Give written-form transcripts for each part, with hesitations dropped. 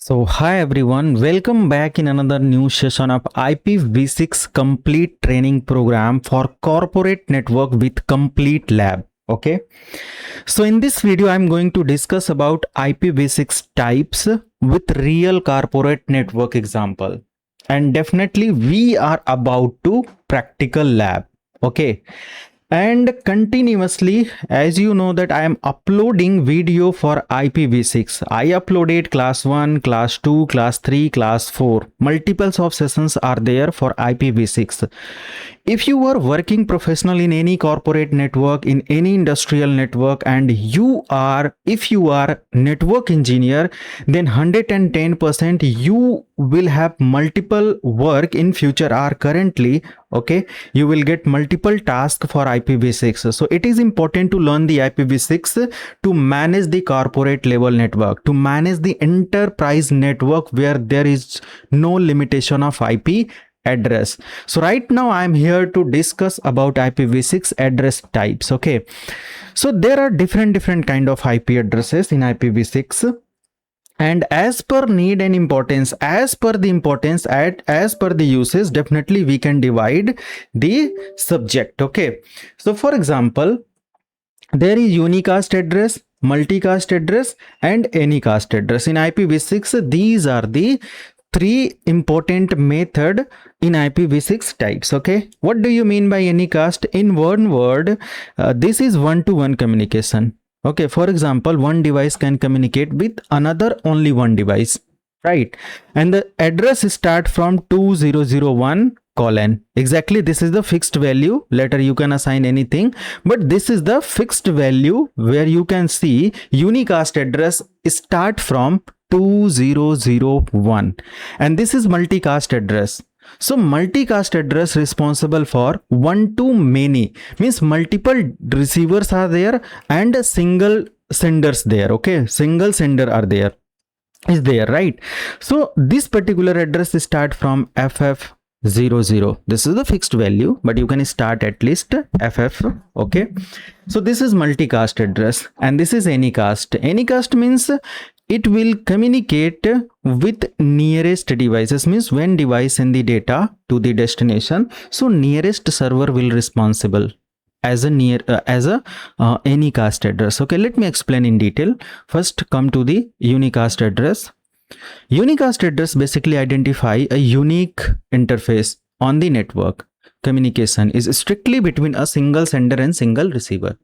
So hi everyone, welcome back in another new session of IPv6 complete training program for corporate network with complete lab. Okay, so in this video I'm going to discuss about IPv6 types with real corporate network example, and definitely we are about to practical lab. Okay, and continuously, as you know that I am uploading video for IPv6. I uploaded class 1, class 2, class 3, class 4. Multiples of sessions are there for IPv6. If you are working professional in any corporate network, in any industrial network, and if you are network engineer, then 110% you will have multiple work in future or currently. Okay, you will get multiple tasks for IPv6. So it is important to learn the IPv6 to manage the corporate level network, to manage the enterprise network where there is no limitation of IP address. So right now I'm here to discuss about IPv6 address types. Okay, so there are different kind of IP addresses in IPv6, and as per need and importance, as per the uses, definitely we can divide the subject. Okay, so for example, there is unicast address, multicast address, and anycast address. In IPv6, these are the three important method in IPv6 types. Okay, what do you mean by anycast? In one word, this is one-to-one communication. Okay, for example, one device can communicate with another only one device, right? And the address start from 2001 colon. Exactly, this is the fixed value. Later you can assign anything, but this is the fixed value where you can see unicast address start from 2001, and this is multicast address. So multicast address responsible for one to many, means multiple receivers are there and single senders there. Okay, single sender are there, is there, right? So this particular address start from FF00. This is the fixed value, but you can start at least FF. Okay, so this is multicast address, and this is anycast. Anycast means it will communicate with nearest devices, means when device send the data to the destination, so nearest server will responsible as a anycast address. Okay, let me explain in detail. First come to the unicast address. Unicast address basically identify a unique interface on the network. Communication is strictly between a single sender and single receiver.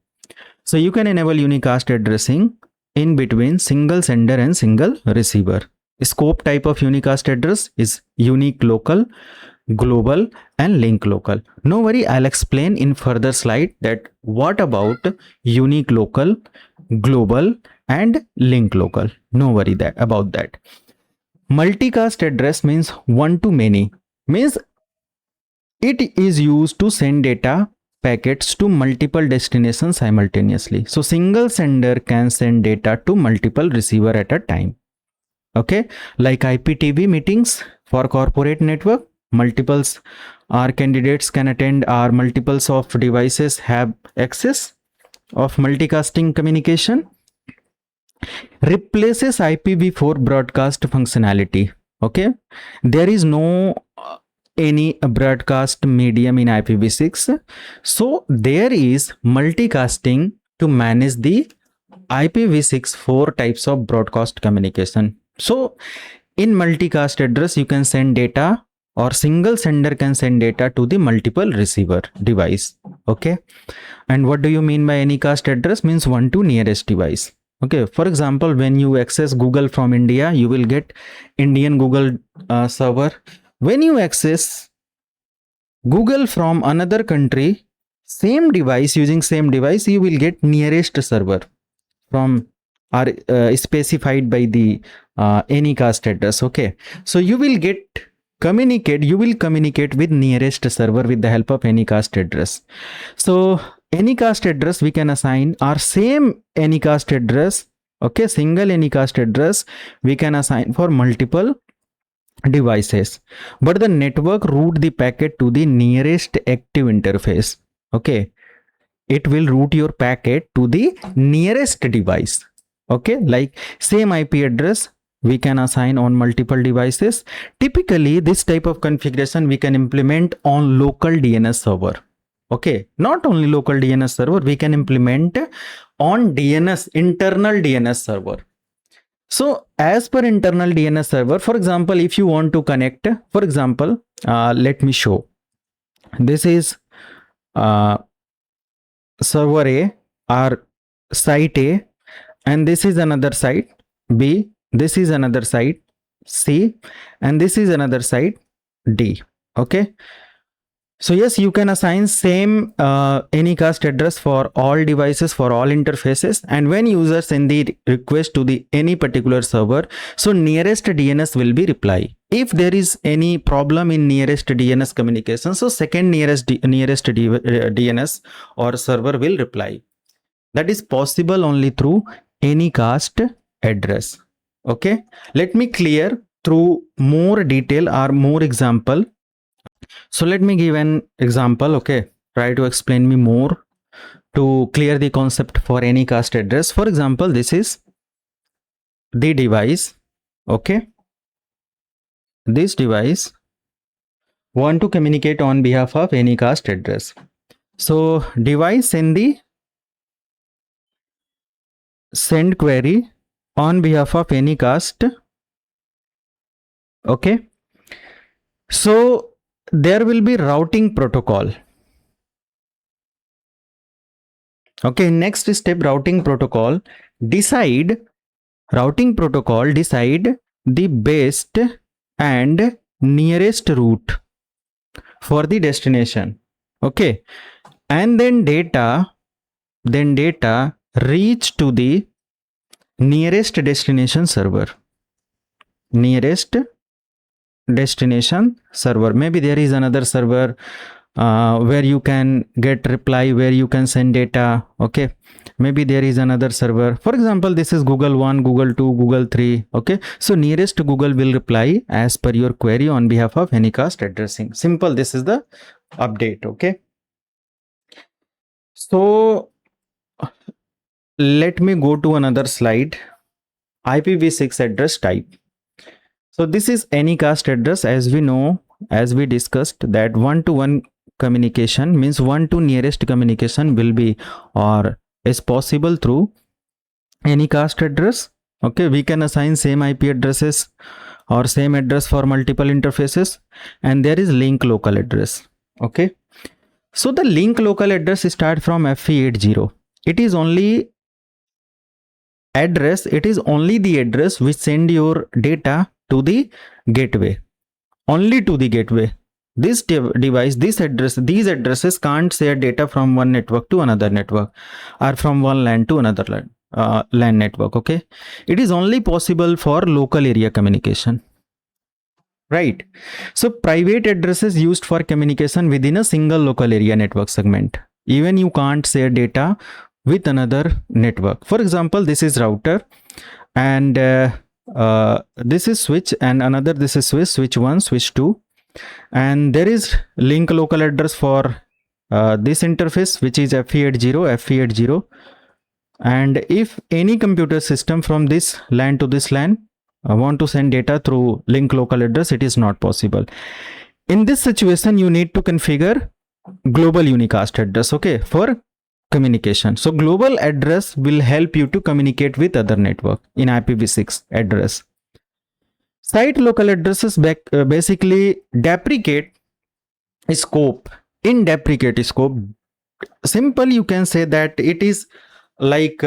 So you can enable unicast addressing in between single sender and single receiver. Scope type of unicast address is unique local, global, and link local. No worry, I'll explain in further slide that what about unique local, global, and link local. No worry about that. Multicast address means one to many, means it is used to send data packets to multiple destinations simultaneously. So single sender can send data to multiple receiver at a time. Okay, like IPTV meetings for corporate network, multiples or candidates can attend, or multiples of devices have access of multicasting communication. Replaces IPv4 broadcast functionality. Okay, there is no any broadcast medium in IPv6, so there is multicasting to manage the IPv6 four types of broadcast communication. So in multicast address you can send data, or single sender can send data to the multiple receiver device. Okay, and what do you mean by anycast address? Means one to nearest device. Okay, for example, when you access Google from India, you will get Indian Google server. When you access Google from another country, same device, using same device, you will get nearest server from are specified by the anycast address. Okay, so you will communicate with nearest server with the help of anycast address. So anycast address we can assign our same anycast address. Okay, single anycast address we can assign for multiple devices, but the network route the packet to the nearest active interface. Okay, it will route your packet to the nearest device. Okay, like same IP address, we can assign on multiple devices. Typically, this type of configuration we can implement on local DNS server. Okay, not only local DNS server, we can implement on DNS, internal DNS server. So as per internal DNS server, for example, if you want to connect, for example, let me show. This is server A or site A, and this is another site B, this is another site C, and this is another site D. Okay, so yes, you can assign same Anycast address for all devices, for all interfaces, and when users send the request to the any particular server, so nearest DNS will be reply. If there is any problem in nearest DNS communication, so second nearest DNS or server will reply. That is possible only through Anycast address. Okay, let me clear through more detail or more example. So let me give an example. Okay, try to explain me more to clear the concept for Anycast address. For example, this is the device. Okay, this device want to communicate on behalf of Anycast address. So device send the send query on behalf of Anycast. Okay, so there will be routing protocol. Okay, next step, routing protocol decide the best and nearest route for the destination. Okay, and then data reach to the nearest destination server. Maybe there is another server where you can get reply, where you can send data. Okay, maybe there is another server. For example, this is Google 1, Google 2, Google 3. Okay, so nearest Google will reply as per your query on behalf of Anycast addressing. Simple, this is the update. Okay, so let me go to another slide. IPv6 address type. So this is Anycast address. As we know, as we discussed, that one-to-one communication means one to nearest communication will be or is possible through Anycast address. Okay, we can assign same IP addresses or same address for multiple interfaces, and there is link local address. Okay, so the link local address start from FE80. It is only the address which send your data to the gateway, only to the gateway. This device, these addresses can't share data from one network to another network or from one LAN to another LAN network. Okay, it is only possible for local area communication, right? So private addresses used for communication within a single local area network segment. Even you can't share data with another network. For example, this is router, and this is switch, and another this is switch 1, switch 2, and there is link local address for this interface, which is FE80. And if any computer system from this LAN to this LAN want to send data through link local address, it is not possible. In this situation, you need to configure global unicast address, okay, for communication. So global address will help you to communicate with other network in IPv6 address. Site local addresses basically deprecate scope. In deprecate scope, simple, you can say that it is like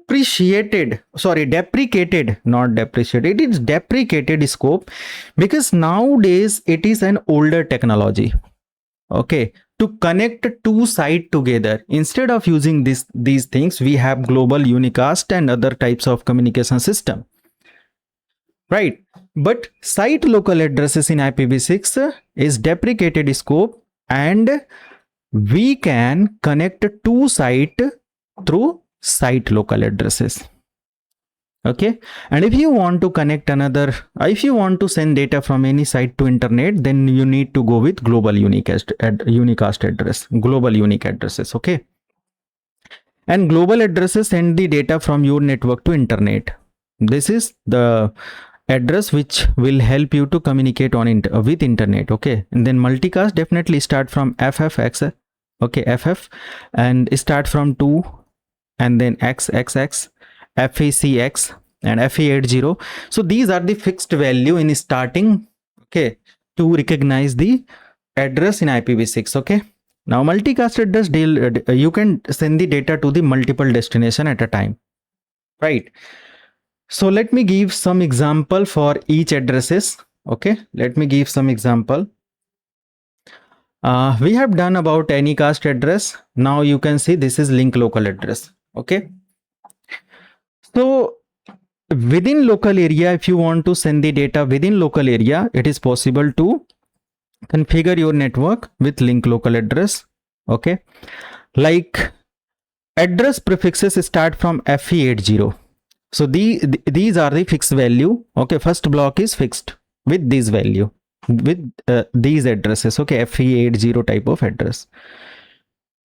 deprecated, not depreciated. It is deprecated scope because nowadays it is an older technology. Okay, to connect two sites together, instead of using these things, we have global unicast and other types of communication system, right? But site local addresses in IPv6 is deprecated scope, and we can connect two sites through site local addresses. Okay, and if you want to connect another, if you want to send data from any site to internet, then you need to go with global unicast address, global unique addresses. Okay, and global addresses send the data from your network to internet. This is the address which will help you to communicate on with internet. Okay, and then multicast definitely start from ffx. Okay, ff, and start from 2, and then xxx, facx, and fe80. So these are the fixed value in starting, okay, to recognize the address in IPv6. Okay, now multicast address deal, you can send the data to the multiple destination at a time, right? So let me give some example for each addresses. Okay, let me give some example. We have done about Anycast address. Now you can see this is link local address. Okay, so within local area, if you want to send the data within local area, it is possible to configure your network with link local address. Okay, like address prefixes start from fe80. So these are the fixed value. Okay, first block is fixed with this value, with these addresses. Okay, fe80 type of address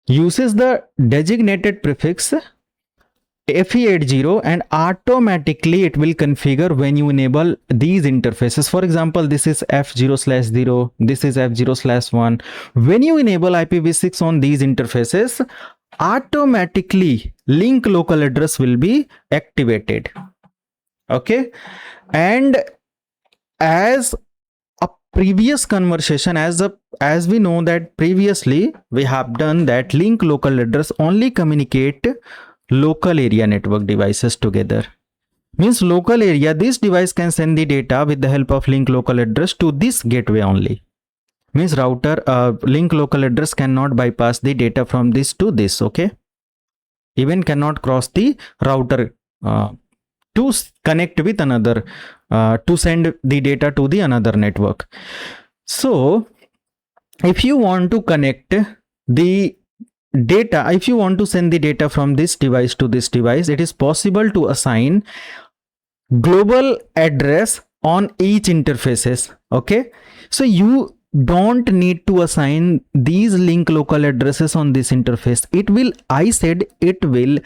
uses the designated prefix fe80, and automatically it will configure when you enable these interfaces. For example, this is f0/0, this is f0/1. When you enable IPv6 on these interfaces, automatically link local address will be activated. Okay, and as a previous conversation, as we know that previously we have done that link local address only communicate local area network devices together. Means local area, this device can send the data with the help of link local address to this gateway only. Means router link local address cannot bypass the data from this to this. Okay, even cannot cross the router to connect with another, to send the data to the another network. So if you want to connect the data, if you want to send the data from this device to this device, it is possible to assign global address on each interfaces. Okay, so you don't need to assign these link local addresses on this interface. It will, I said, it will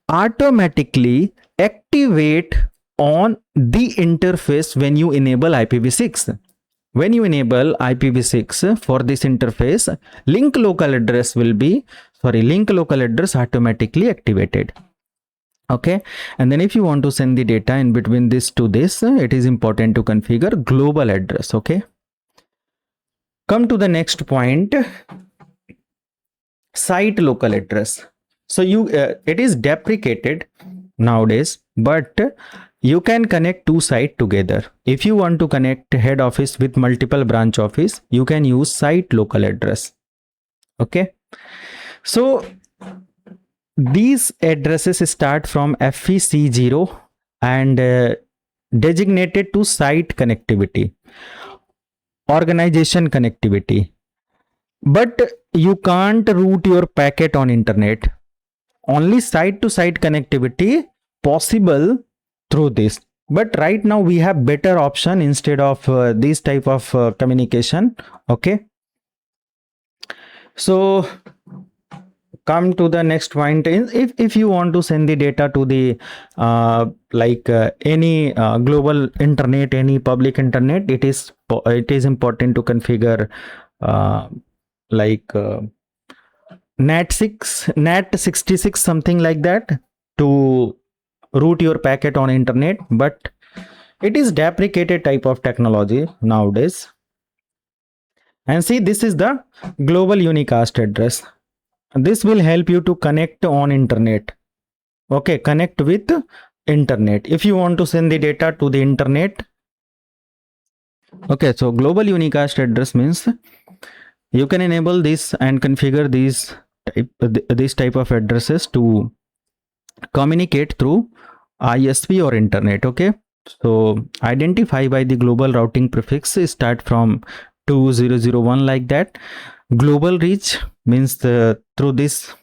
automatically activate on the interface when you enable IPv6. When you enable IPv6 for this interface, link local address automatically activated. Okay, and then if you want to send the data in between this to this, it is important to configure global address. Okay, come to the next point, site local address. So it is deprecated nowadays, but you can connect two sites together. If you want to connect head office with multiple branch office, you can use site local address. Okay, so these addresses start from FEC0 and designated to site connectivity, organization connectivity, but you can't route your packet on internet. Only site to site connectivity possible through this. But right now we have better option instead of this type of communication. Okay, so come to the next point. If you want to send the data to the any global internet, any public internet, it is important to configure NAT66, something like that, to route your packet on internet, but it is deprecated type of technology nowadays. And see, this is the global unicast address. This will help you to connect on internet. Okay, connect with internet if you want to send the data to the internet. Okay, so global unicast address means you can enable this and configure these type of addresses to communicate through ISP or internet. Okay, so identify by the global routing prefix start from 2001 like that. Global reach means through this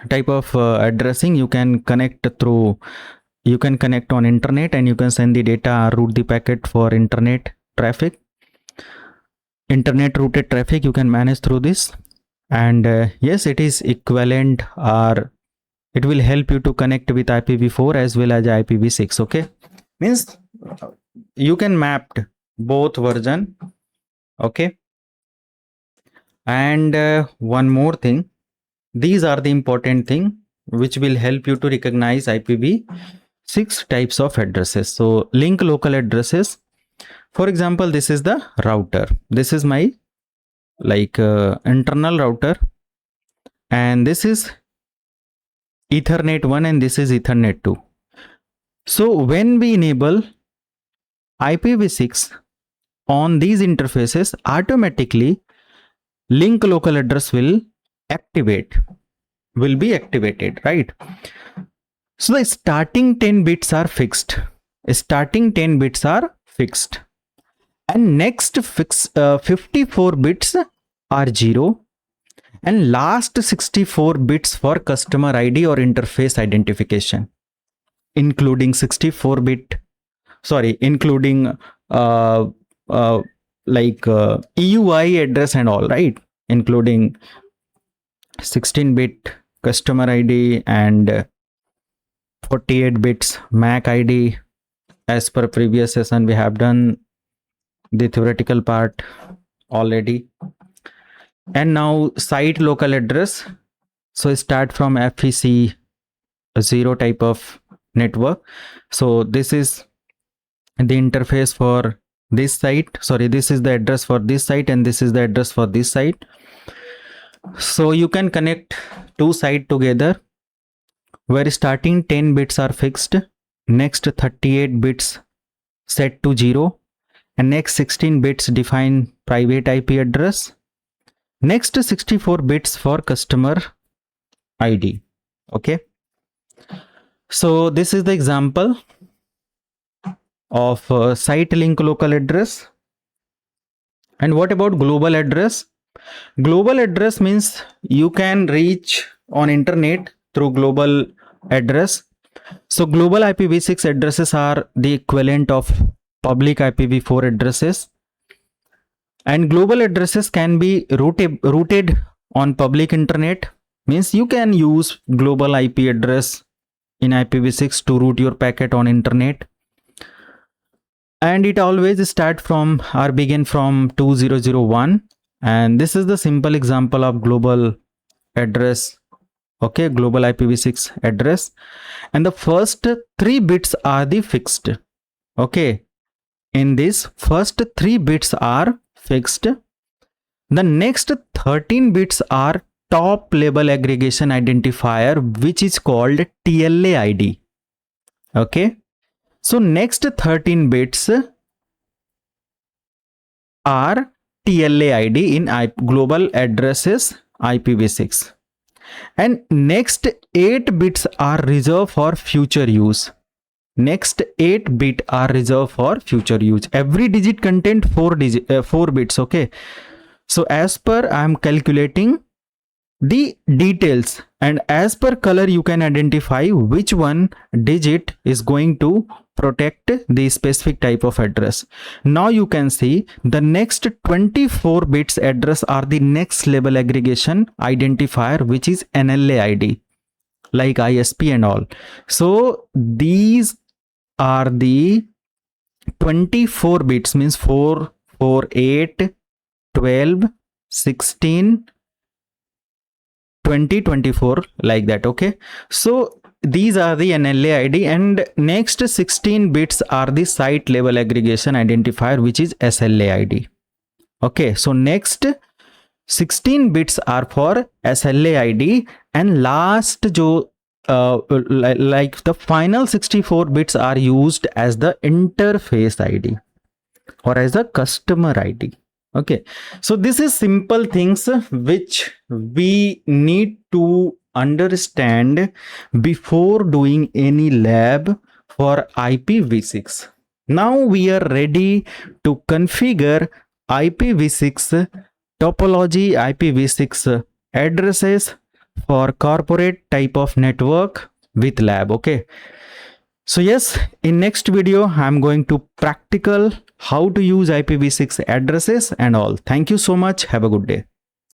type of addressing you can connect on internet, and you can send the data, route the packet for internet traffic. Internet routed traffic you can manage through this, and yes, it is equivalent or it will help you to connect with IPv4 as well as IPv6. Okay, means you can map both version. Okay, and one more thing, these are the important thing which will help you to recognize IPv6 types of addresses. So link local addresses, for example, this is the router, this is my internal router, and this is Ethernet 1 and this is Ethernet 2. So when we enable IPv6 on these interfaces, automatically link local address will be activated, right? So the starting 10 bits are fixed. And next 54 bits are 0, and last 64 bits for customer ID or interface identification, including 64 bit, including EUI address and all, right? Including 16 bit customer ID and 48 bits MAC ID. As per previous session, we have done the theoretical part already. And now site local address. So start from FEC 0 type of network. So this is the interface for this site. This is the address for this site, and this is the address for this site. So you can connect two sites together where starting 10 bits are fixed, next 38 bits set to 0, and next 16 bits define private IP address, next 64 bits for customer ID. Okay, so this is the example of site link local address. And what about global address? Global address means you can reach on internet through global address. So global IPv6 addresses are the equivalent of public IPv4 addresses, and global addresses can be routed on public internet. Means you can use global IP address in IPv6 to route your packet on internet, and it always start from or begin from 2001. And this is the simple example of global address. Okay, global IPv6 address, and the first 3 bits are the fixed. Okay, in this first 3 bits are fixed. The next 13 bits are top level aggregation identifier, which is called TLA ID. Okay, so next 13 bits are TLA ID in global addresses IPv6, and next 8 bits are reserved for future use. Next 8 bit are reserved for future use. Every digit content 4 bits. Okay, so as per I am calculating the details, and as per color you can identify which one digit is going to protect the specific type of address. Now you can see the next 24 bits address are the next level aggregation identifier, which is NLA ID, like ISP and all. So these are the 24 bits, means 4, 4, 8, 12, 16, 20, 24, like that. Okay, so these are the NLA ID, and next 16 bits are the site level aggregation identifier, which is SLA ID. Okay, so next 16 bits are for SLA ID, and last the final 64 bits are used as the interface ID or as the customer ID. Okay, so this is simple things which we need to understand before doing any lab for IPv6. Now we are ready to configure IPv6 topology, IPv6 addresses for corporate type of network with lab. Okay, so yes, in next video I'm going to practical how to use IPv6 addresses and all. Thank you so much. Have a good day.